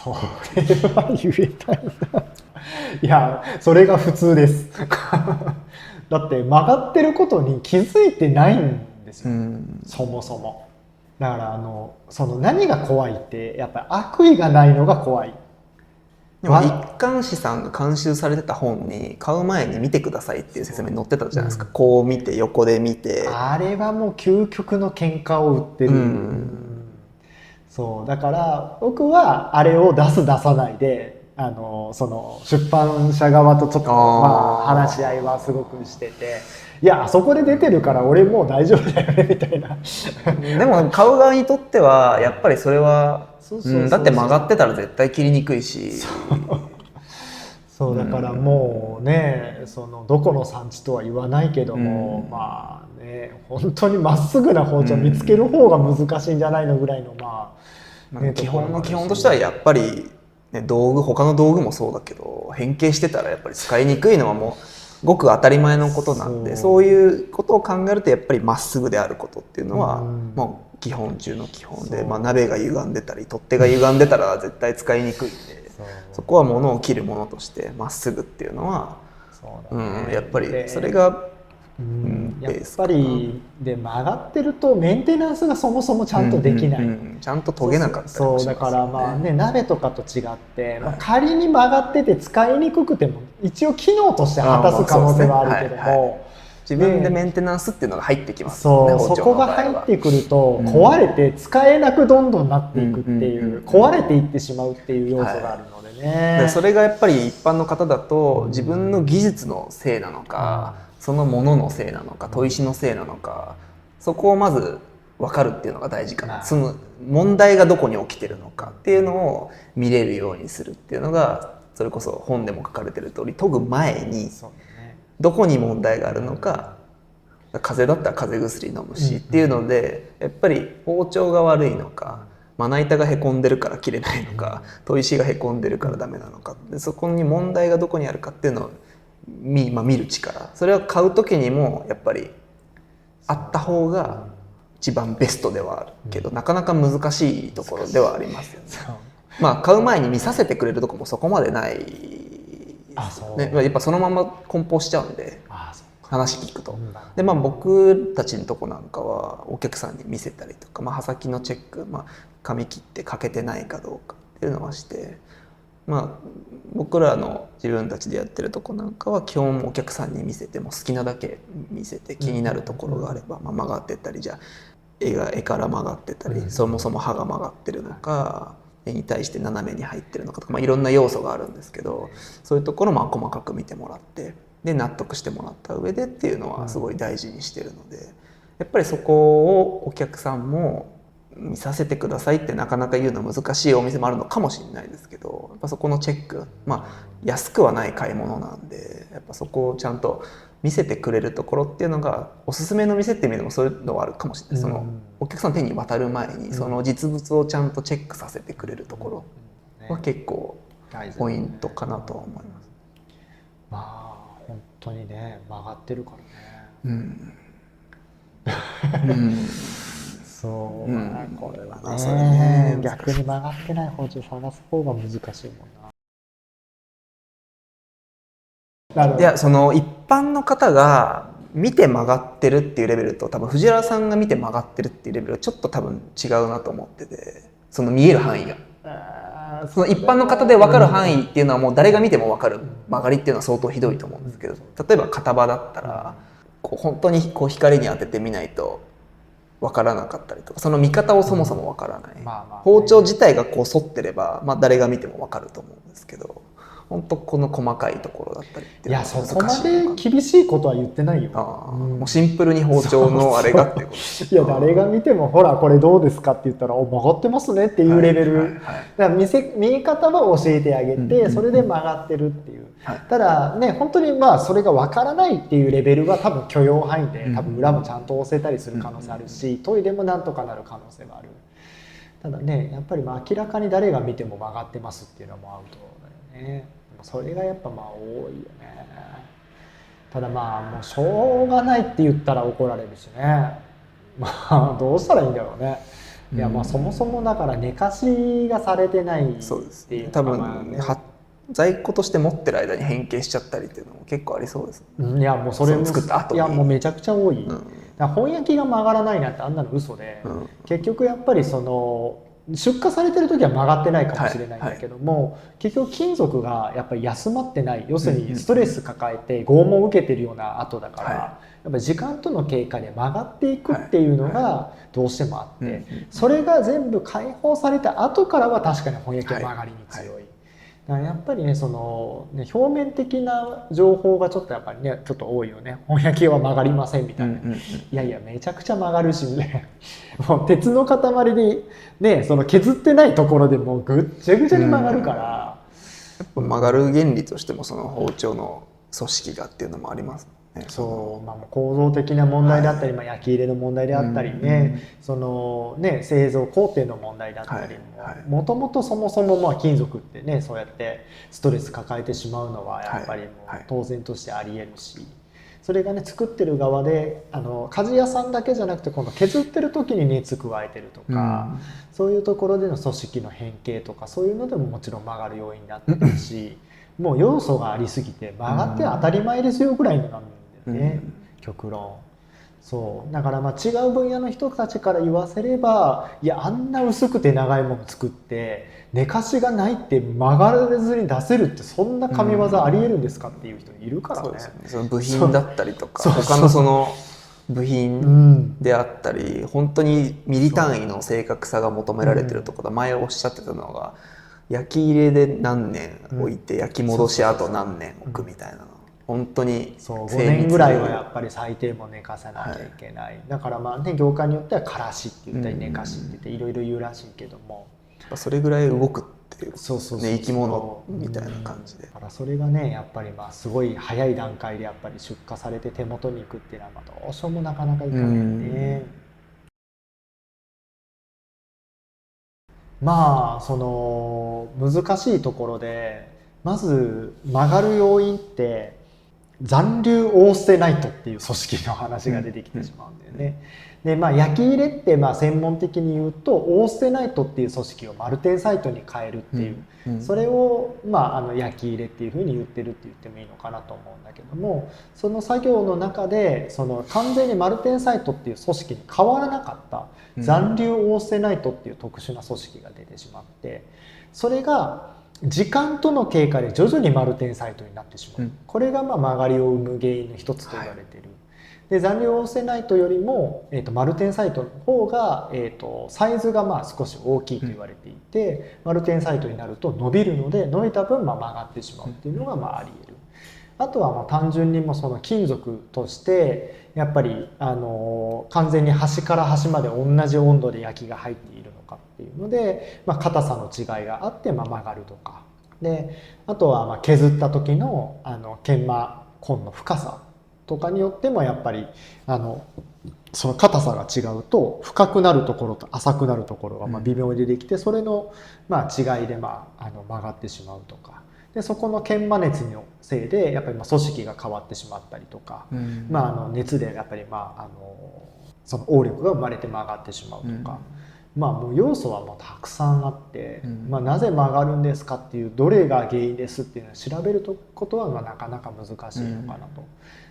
それは言えたいな。いや、それが普通です。だって曲がってることに気づいてないんですよ、そもそも。だからその何が怖いってやっぱり悪意がないのが怖い。でも一貫師さんが監修されてた本に買う前に見てくださいっていう説明載ってたじゃないですか、こう見て横で見て、あれはもう究極の喧嘩を売ってる、そうだから僕はあれを出す出さないでその出版社側とちょっとまあ話し合いはすごくしてて、いやあそこで出てるから俺もう大丈夫だよねみたいな。でも買う側にとってはやっぱりそれはだって曲がってたら絶対切りにくいし、そうだからもうね、そのどこの産地とは言わないけども、まあね本当にまっすぐな包丁見つける方が難しいんじゃないのぐらいのまあ、ね、基本の基本としてはやっぱり、ね、他の道具もそうだけど変形してたらやっぱり使いにくいのはもうごく当たり前のことなんで、そういうことを考えるとやっぱりまっすぐであることっていうのはもう基本中の基本で、鍋が歪んでたり取っ手が歪んでたら絶対使いにくいんで、そこは物を切るものとしてまっすぐっていうのはやっぱりそれがやっぱりで曲がってるとメンテナンスがそもそもちゃんとできない、ちゃんと研げなかったりもしますよね。そうだからまあね、鍋とかと違って、まあ、仮に曲がってて使いにくくても一応機能として果たす可能性はあるけども、自分でメンテナンスっていうのが入ってきますよね。そこが入ってくると壊れて使えなくどんどんなっていくっていう、壊れていってしまうっていう要素があるのでね、それがやっぱり一般の方だと自分の技術のせいなのか、そのもののせいなのか砥石のせいなのか、そこをまず分かるっていうのが大事かな。その問題がどこに起きてるのかっていうのを見れるようにするっていうのが、それこそ本でも書かれてる通り研ぐ前にどこに問題があるのか、風邪だったら風邪薬飲むしっていうので、やっぱり包丁が悪いのか、まな板がへこんでるから切れないのか、砥石がへこんでるからダメなのか、でそこに問題がどこにあるかっていうのを見る力、それを買う時にもやっぱりあった方が一番ベストではあるけど、なかなか難しいところではありますよね。まあ買う前に見させてくれるとこもそこまでないね、やっぱそのまま梱包しちゃうんで、話聞くと。でまあ僕たちのとこなんかはお客さんに見せたりとか、刃先のチェック、紙切って欠けてないかどうかっていうのはして、僕らの自分たちでやってるとこなんかは基本お客さんに見せても好きなだけ見せて、気になるところがあれば、曲がってたり、じゃあ絵から曲がってたり、そもそも刃が曲がってるのか、絵に対して斜めに入ってるのかとか、いろんな要素があるんですけど、そういうところを細かく見てもらって、で納得してもらった上でっていうのはすごい大事にしてるので、やっぱりそこをお客さんも見させてくださいってなかなか言うの難しいお店もあるのかもしれないですけど、やっぱそこのチェック、安くはない買い物なんで、やっぱそこをちゃんと見せてくれるところっていうのが、おすすめの店っていう意味でもそういうのはあるかもしれない。そのお客さんの手に渡る前にその実物をちゃんとチェックさせてくれるところは結構ポイントかなとは思います。本当にね曲がってるからね。そう、これはね、逆に曲がってない包丁探す方が難しいもんな。いや、その一般の方が見て曲がってるっていうレベルと、多分藤原さんが見て曲がってるっていうレベルはちょっと多分違うなと思ってて、その見える範囲が。その一般の方で分かる範囲っていうのはもう誰が見ても分かる曲がりっていうのは相当ひどいと思うんですけど、例えば片刃だったら本当に光に当ててみないと分からなかったりとか、その見方をそもそも分からない、包丁自体が反ってれば、誰が見ても分かると思うんですけど、本当この細かいところだったりっていうのは難しい。いや、そこまで厳しいことは言ってないよ。もうシンプルに包丁のあれがっていうこと。いや、誰が見てもほらこれどうですかって言ったら曲がってますねっていうレベル。だから見え方は教えてあげて、それで曲がってるっていう。ただね、本当にそれが分からないっていうレベルは多分許容範囲で、多分裏もちゃんと押せたりする可能性あるし、トイレもなんとかなる可能性がある。ただね、やっぱり明らかに誰が見ても曲がってますっていうのもアウトだよね。それがやっぱ多いよね。ただもうしょうがないって言ったら怒られるしね。どうしたらいいんだろうね。いやまあそもそもだから寝かしがされてないってそうですいう多のがまあ分在庫として持ってる間に変形しちゃったりっていうのも結構ありそうです、いやもうそれも作った後にいやもうめちゃくちゃ多い、うんだから本焼きが曲がらないなんてあんなの嘘で、結局やっぱりその出荷されてる時は曲がってないかもしれないんだけども、結局金属がやっぱり休まってない、要するにストレス抱えて拷問を受けてるような跡だから、やっぱ時間との経過で曲がっていくっていうのがどうしてもあって、それが全部解放された後からは確かに本焼きは曲がりに強い。だからやっぱりねそのね表面的な情報がちょっとやっぱりねちょっと多いよね。本焼きは曲がりませんみたいな、いやいやめちゃくちゃ曲がるしみたいなもう鉄の塊でねその削ってないところでもうぐっちゃぐちゃに曲がるから、やっぱ曲がる原理としてもその包丁の組織がっていうのもありますね。そうまあ、構造的な問題であったり、まあ、焼き入れの問題であったりね、そのね製造工程の問題だったりもともとそもそもまあ金属ってねそうやってストレス抱えてしまうのはやっぱりもう当然としてありえるし、それがね作ってる側で鍛冶屋さんだけじゃなくてこの削ってる時に熱加えてるとか、そういうところでの組織の変形とかそういうのでももちろん曲がる要因になってるしもう要素がありすぎて曲がって当たり前ですよぐらいになるんだよね、極論。そうだからまあ違う分野の人たちから言わせればいやあんな薄くて長いもの作って寝かしがないって曲がらずに出せるってそんな神業ありえるんですかっていう人いるからね。そうですね、その部品だったりとか他のその部品であったり、本当にミリ単位の正確さが求められてるところ、前おっしゃってたのが焼き入れで何年置いて焼き戻しあと何年置くみたいなの、本当にそう5年ぐらいはやっぱり最低も寝かさなきゃいけない、だからまあね業界によってはからしって言ったり寝かしって言っていろいろ言うらしいけども、それぐらい動くっていうね生き物そうみたいな感じで、だからそれがねやっぱりまあすごい早い段階でやっぱり出荷されて手元に行くっていうのはまあどうしようもなかなかいかないね。まあその難しいところでまず曲がる要因って残留オーステナイトっていう組織の話が出てきてしまうんだよね。でまあ焼き入れってまあ専門的に言うとオーステナイトっていう組織をマルテンサイトに変えるっていう、それをまあ焼き入れっていうふうに言ってるって言ってもいいのかなと思うんだけども、その作業の中でその完全にマルテンサイトっていう組織に変わらなかった残留オーステナイトっていう特殊な組織が出てしまって、それが時間との経過で徐々にマルテンサイトになってしまう、これがまあ曲がりを生む原因の一つと言われている、で残留オーステナイトよりも、マルテンサイトの方が、サイズがまあ少し大きいと言われていて、マルテンサイトになると伸びるので伸びた分まあ曲がってしまうっていうのがまああり得る。あとはまあ単純にもその金属としてやっぱり完全に端から端まで同じ温度で焼きが入っているのかっていうので、まあ、硬さの違いがあってまあ曲がるとかで、あとはまあ削った時の研磨痕の深さとかによってもやっぱりその硬さが違うと深くなるところと浅くなるところがまあ微妙に出てきて、それのまあ違いでまあ曲がってしまうとか。でそこの研磨熱のせいでやっぱりまあ組織が変わってしまったりとか、まあ熱でやっぱりまあその応力が生まれて曲がってしまうとか、まあもう要素はもうたくさんあって、まあなぜ曲がるんですかっていうどれが原因ですっていうのを調べることはまあなかなか難しいのかなと。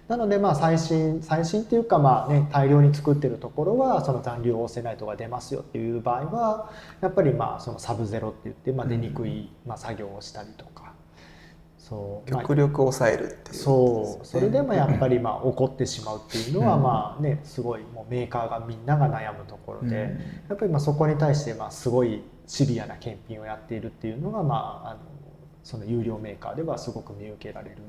なのでまあ最新っていうかまあね大量に作ってるところはその残留オーステナイトが出ますよっていう場合はやっぱりまあそのサブゼロって言ってまあ出にくいまあ作業をしたりとか。そう極力抑えるっていう、そうそれでもやっぱりまあ起こってしまうっていうのはまあねすごいもうメーカーがみんなが悩むところで、やっぱりまあそこに対してまあすごいシビアな検品をやっているっていうのがまあその有料メーカーではすごく見受けられる。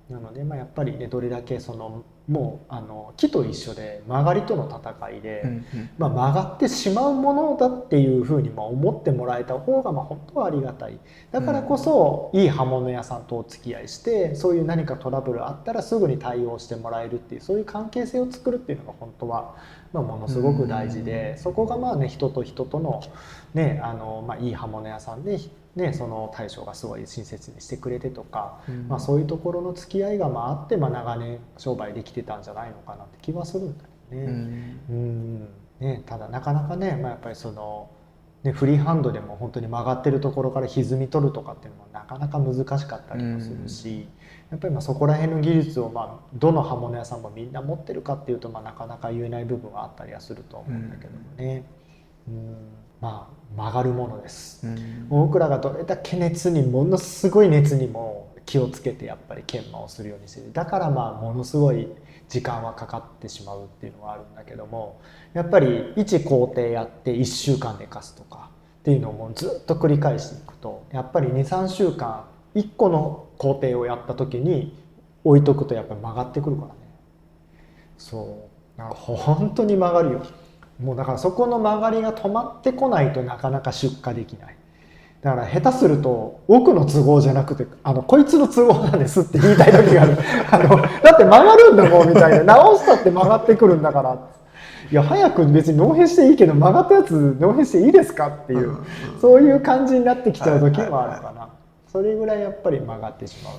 なのでまあやっぱりねどれだけそのもう木と一緒で曲がりとの戦いで、まあ、曲がってしまうものだっていうふうに思ってもらえた方がまあ本当はありがたい。だからこそいい刃物屋さんとお付き合いしてそういう何かトラブルあったらすぐに対応してもらえるっていうそういう関係性を作るっていうのが本当はまあものすごく大事で、そこがまあね人と人とのねまあいい刃物屋さんでね、その大将がすごい親切にしてくれてとか、まあ、そういうところの付き合いがまああって、まあ、長年商売できてたんじゃないのかなって気はするんだよね。ね、ただなかなかね、やっぱりその、ね、フリーハンドでも本当に曲がってるところから歪み取るとかっていうのもなかなか難しかったりもするし、やっぱりそこら辺の技術をどの刃物屋さんもみんな持ってるかっていうとなかなか言えない部分はあったりはすると思うんだけどもね。曲がるものです。僕らがどれだけものすごい熱にも気をつけてやっぱり研磨をするようにする。だからものすごい時間はかかってしまうっていうのはあるんだけども、やっぱり1工程やって1週間寝かすとかっていうのをもうずっと繰り返していくと、やっぱり 2,3 週間1個の工程をやった時に置いとくとやっぱり曲がってくるからね。そう本当に曲がるよ。もうだからそこの曲がりが止まってこないとなかなか出荷できない。だから下手すると奥の都合じゃなくてこいつの都合なんですって言いたい時があるだって曲がるんだもんみたいな、直したって曲がってくるんだから、いや早く別に納品していいけど曲がったやつ納品していいですかっていう、そういう感じになってきちゃう時もあるかな。それぐらいやっぱり曲がってしまう。